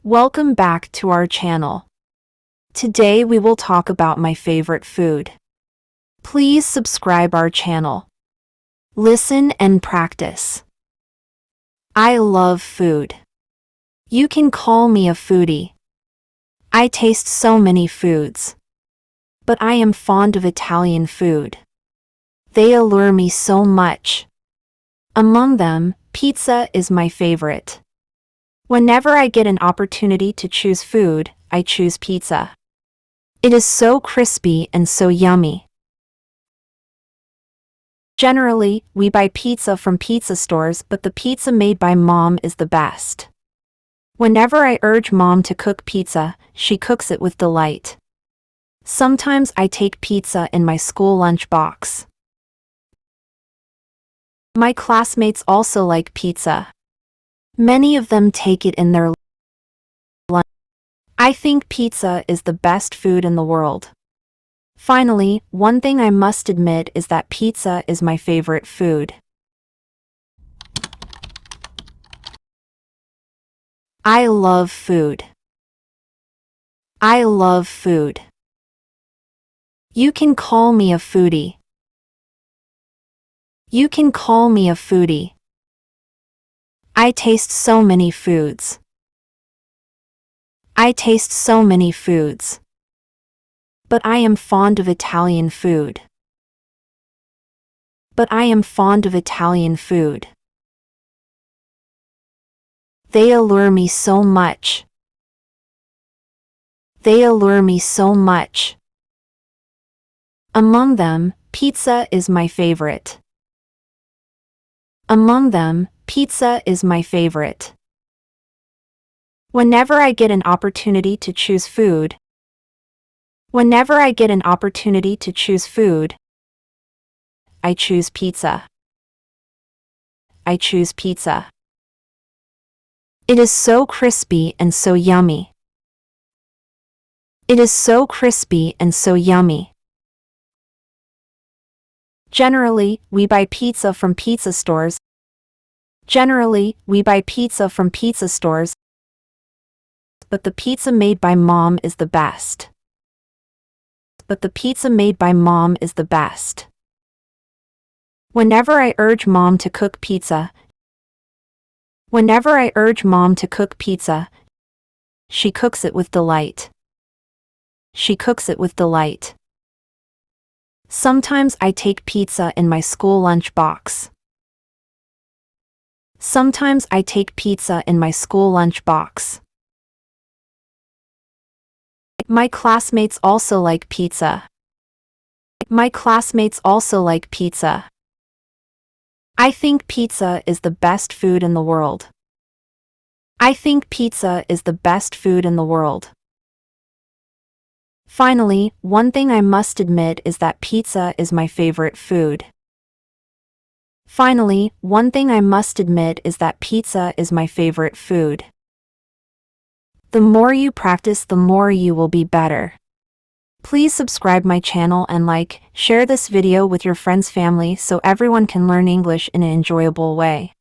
Welcome back to our channel. Today we will talk about my favorite food. Please subscribe our channel. Listen and practice. I love food. You can call me a foodie. I taste so many foods. But I am fond of Italian food. They allure me so much. Among them, pizza is my favorite. Whenever I get an opportunity to choose food, I choose pizza. It is so crispy and so yummy. Generally, we buy pizza from pizza stores, but the pizza made by mom is the best. Whenever I urge mom to cook pizza, she cooks it with delight. Sometimes I take pizza in my school lunch box. My classmates also like pizza. Many of them take it in their lunch. I think pizza is the best food in the world. Finally, one thing I must admit is that pizza is my favorite food. I love food. I love food. You can call me a foodie. You can call me a foodie. I taste so many foods. I taste so many foods. But I am fond of Italian food. But I am fond of Italian food. They allure me so much. They allure me so much. Among them, pizza is my favorite. Among them, pizza is my favorite. Whenever I get an opportunity to choose food, whenever I get an opportunity to choose food, I choose pizza. I choose pizza. It is so crispy and so yummy. It is so crispy and so yummy. Generally, we buy pizza from pizza stores. Generally, we buy pizza from pizza stores, but the pizza made by mom is the best. But the pizza made by mom is the best. Whenever I urge mom to cook pizza, whenever I urge mom to cook pizza, she cooks it with delight. She cooks it with delight. Sometimes I take pizza in my school lunch box. Sometimes I take pizza in my school lunch box. My classmates also like pizza. My classmates also like pizza. I think pizza is the best food in the world. I think pizza is the best food in the world. Finally, one thing I must admit is that pizza is my favorite food. Finally, one thing I must admit is that pizza is my favorite food. The more you practice, the more you will be better. Please subscribe my channel and share this video with your friends' family so everyone can learn English in an enjoyable way.